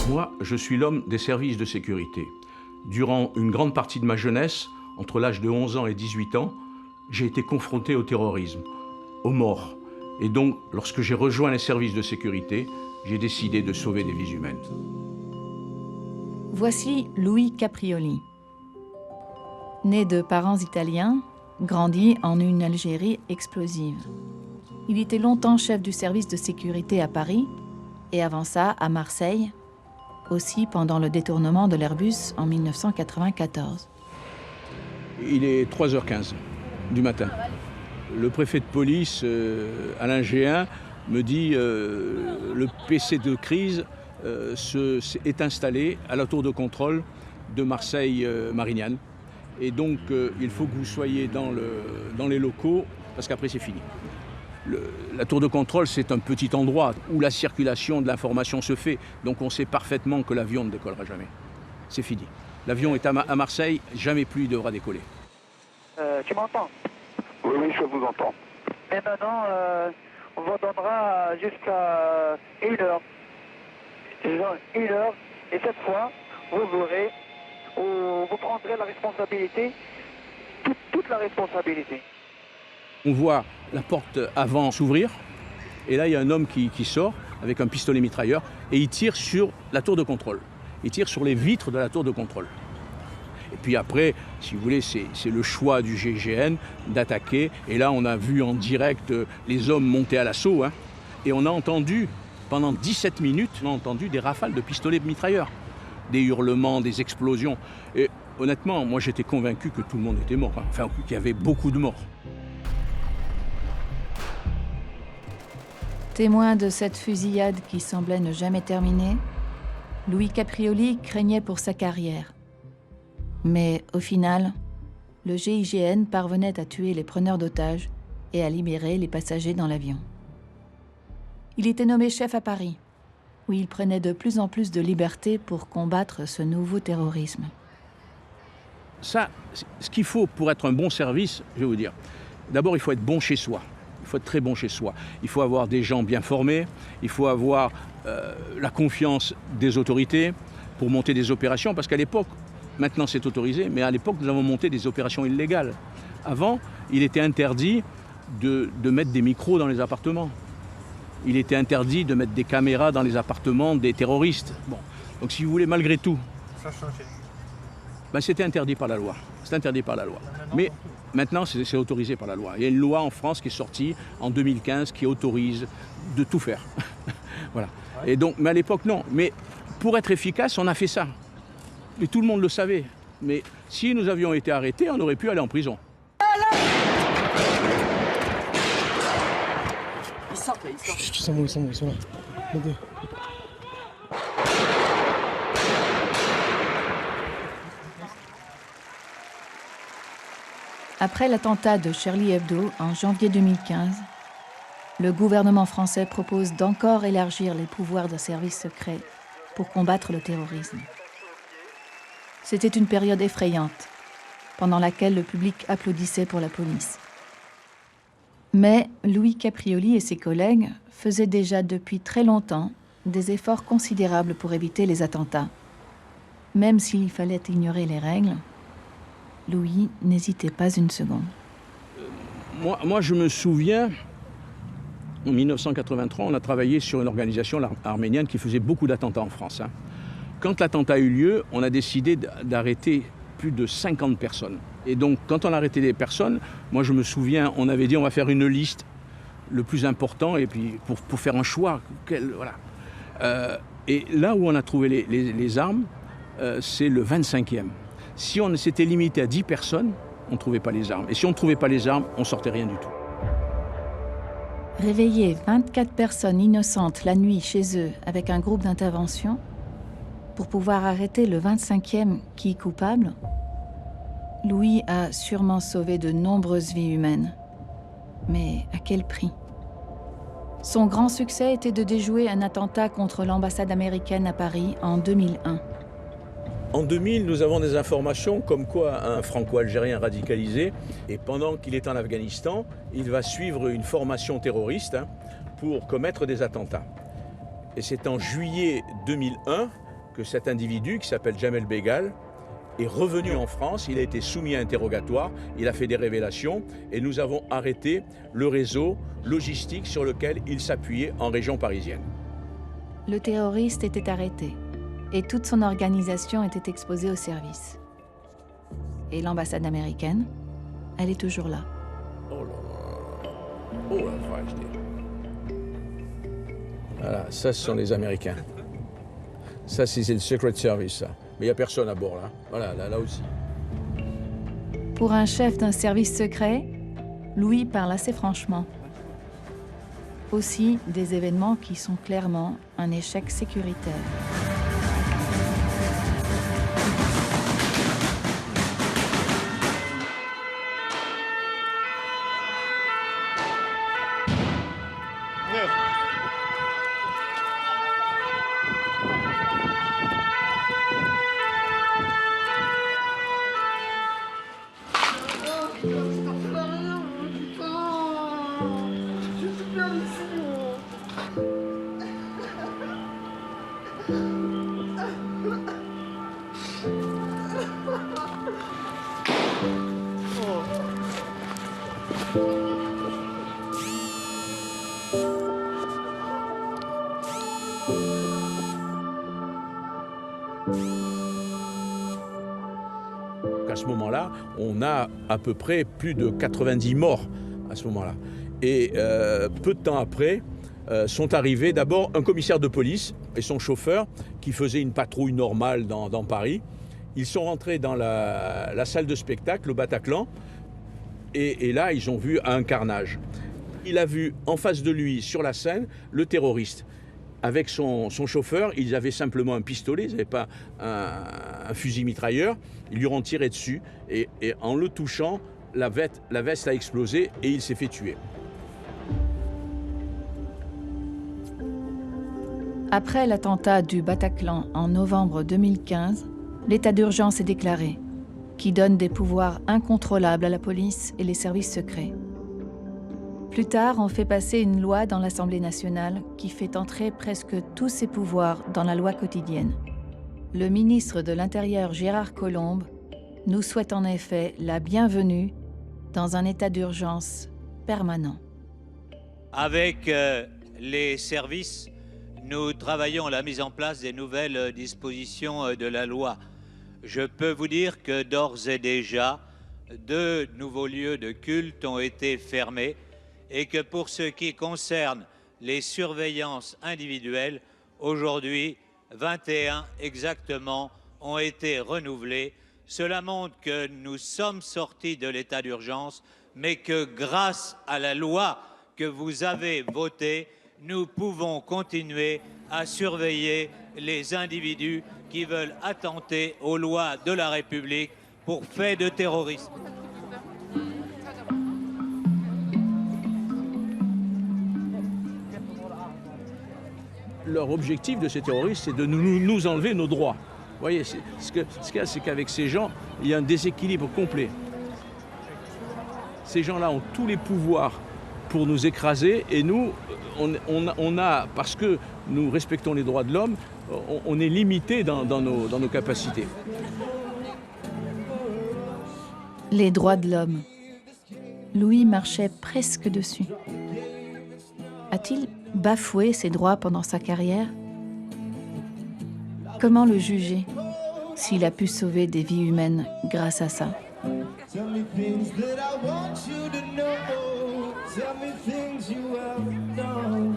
Moi, je suis l'homme des services de sécurité. Durant une grande partie de ma jeunesse, entre l'âge de 11 ans et 18 ans, j'ai été confronté au terrorisme, aux morts. Et donc, lorsque j'ai rejoint les services de sécurité, j'ai décidé de sauver des vies humaines. Voici Louis Caprioli. Né de parents italiens, grandi en une Algérie explosive. Il était longtemps chef du service de sécurité à Paris et avant ça à Marseille, aussi pendant le détournement de l'Airbus en 1994. Il est 3h15 du matin. Le préfet de police, Alain Géhin, me dit le PC de crise est installé à la tour de contrôle de Marseille-Marignane. Et donc, il faut que vous soyez dans les locaux, parce qu'après, c'est fini. La tour de contrôle, c'est un petit endroit où la circulation de l'information se fait. Donc, on sait parfaitement que l'avion ne décollera jamais. C'est fini. L'avion est à Marseille, jamais plus il devra décoller. Tu m'entends? Oui, je vous entends. Et maintenant, on vous donnera jusqu'à 1h. 1h, et cette fois, vous prendrez la responsabilité, toute la responsabilité. On voit la porte avant s'ouvrir, et là, il y a un homme qui sort avec un pistolet mitrailleur, et il tire sur la tour de contrôle. Il tire sur les vitres de la tour de contrôle. Et puis après, si vous voulez, c'est le choix du GIGN d'attaquer. Et là, on a vu en direct les hommes monter à l'assaut. Et on a entendu, pendant 17 minutes, on a entendu des rafales de pistolets mitrailleurs. Des hurlements, des explosions. Et honnêtement, moi j'étais convaincu que tout le monde était mort. Enfin, qu'il y avait beaucoup de morts. Témoin de cette fusillade qui semblait ne jamais terminer, Louis Caprioli craignait pour sa carrière. Mais au final, le GIGN parvenait à tuer les preneurs d'otages et à libérer les passagers dans l'avion. Il était nommé chef à Paris, où il prenait de plus en plus de liberté pour combattre ce nouveau terrorisme. Ça, ce qu'il faut pour être un bon service, je vais vous dire, d'abord il faut être bon chez soi. Il faut être très bon chez soi. Il faut avoir des gens bien formés, il faut avoir la confiance des autorités pour monter des opérations, parce qu'à l'époque, maintenant c'est autorisé, mais à l'époque nous avons monté des opérations illégales. Avant, il était interdit de mettre des micros dans les appartements. Il était interdit de mettre des caméras dans les appartements des terroristes. Bon. Donc si vous voulez, malgré tout, Ça a changé. c'était interdit par la loi. C'est interdit par la loi. Mais maintenant, c'est autorisé par la loi. Il y a une loi en France qui est sortie en 2015 qui autorise de tout faire. Voilà. Ouais. Et donc, mais à l'époque, non. Mais pour être efficace, on a fait ça. Et tout le monde le savait. Mais si nous avions été arrêtés, on aurait pu aller en prison. Ils sortent. Ils sont là. Montez. Après l'attentat de Charlie Hebdo en janvier 2015, le gouvernement français propose d'encore élargir les pouvoirs de services secrets pour combattre le terrorisme. C'était une période effrayante, pendant laquelle le public applaudissait pour la police. Mais Louis Caprioli et ses collègues faisaient déjà depuis très longtemps des efforts considérables pour éviter les attentats. Même s'il fallait ignorer les règles, Louis n'hésitait pas une seconde. Moi, je me souviens, en 1983, on a travaillé sur une organisation arménienne qui faisait beaucoup d'attentats en France. Quand l'attentat a eu lieu, on a décidé d'arrêter plus de 50 personnes. Et donc, quand on a arrêté des personnes, moi je me souviens, on avait dit on va faire une liste, le plus important, et puis pour faire un choix. Voilà. Et là où on a trouvé les armes, c'est le 25e. Si on s'était limité à 10 personnes, on ne trouvait pas les armes. Et si on ne trouvait pas les armes, on ne sortait rien du tout. Réveiller 24 personnes innocentes la nuit chez eux avec un groupe d'intervention pour pouvoir arrêter le 25e qui est coupable, Louis a sûrement sauvé de nombreuses vies humaines. Mais à quel prix? Son grand succès était de déjouer un attentat contre l'ambassade américaine à Paris en 2001. En 2000, nous avons des informations comme quoi un franco-algérien radicalisé, et pendant qu'il est en Afghanistan, il va suivre une formation terroriste pour commettre des attentats. Et c'est en juillet 2001 que cet individu qui s'appelle Jamel Begal est revenu en France, il a été soumis à interrogatoire, il a fait des révélations et nous avons arrêté le réseau logistique sur lequel il s'appuyait en région parisienne. Le terroriste était arrêté et toute son organisation était exposée au service. Et l'ambassade américaine, elle est toujours là. Oh là là, oh la vache. Voilà, ça ce sont les Américains. Ça c'est le Secret Service, ça. Mais il n'y a personne à bord là. Voilà, là aussi. Pour un chef d'un service secret, Louis parle assez franchement. Aussi des événements qui sont clairement un échec sécuritaire. À ce moment-là, on a à peu près plus de 90 morts à ce moment-là. Et peu de temps après, sont arrivés d'abord un commissaire de police et son chauffeur qui faisaient une patrouille normale dans Paris. Ils sont rentrés dans la salle de spectacle au Bataclan et là, ils ont vu un carnage. Il a vu en face de lui, sur la scène, le terroriste. Avec son chauffeur, ils avaient simplement un pistolet, ils n'avaient pas un fusil mitrailleur. Ils lui ont tiré dessus et en le touchant, la veste a explosé et il s'est fait tuer. Après l'attentat du Bataclan en novembre 2015, l'état d'urgence est déclaré, qui donne des pouvoirs incontrôlables à la police et les services secrets. Plus tard, on fait passer une loi dans l'Assemblée nationale qui fait entrer presque tous ces pouvoirs dans la loi quotidienne. Le ministre de l'Intérieur Gérard Collomb nous souhaite en effet la bienvenue dans un état d'urgence permanent. Avec les services, nous travaillons à la mise en place des nouvelles dispositions de la loi. Je peux vous dire que d'ores et déjà, 2 nouveaux lieux de culte ont été fermés et que pour ce qui concerne les surveillances individuelles, aujourd'hui, 21 exactement ont été renouvelés. Cela montre que nous sommes sortis de l'état d'urgence, mais que grâce à la loi que vous avez votée, nous pouvons continuer à surveiller les individus qui veulent attenter aux lois de la République pour faits de terrorisme. Leur objectif de ces terroristes, c'est de nous enlever nos droits. Vous voyez, ce qu'il y a, c'est qu'avec ces gens, il y a un déséquilibre complet. Ces gens-là ont tous les pouvoirs pour nous écraser et nous, on a, parce que nous respectons les droits de l'homme, on est limité dans nos capacités. Les droits de l'homme. Louis marchait presque dessus. A-t-il bafoué ses droits pendant sa carrière? Comment le juger s'il a pu sauver des vies humaines grâce à ça? Tell me things that I want you to know. Tell me things you have known.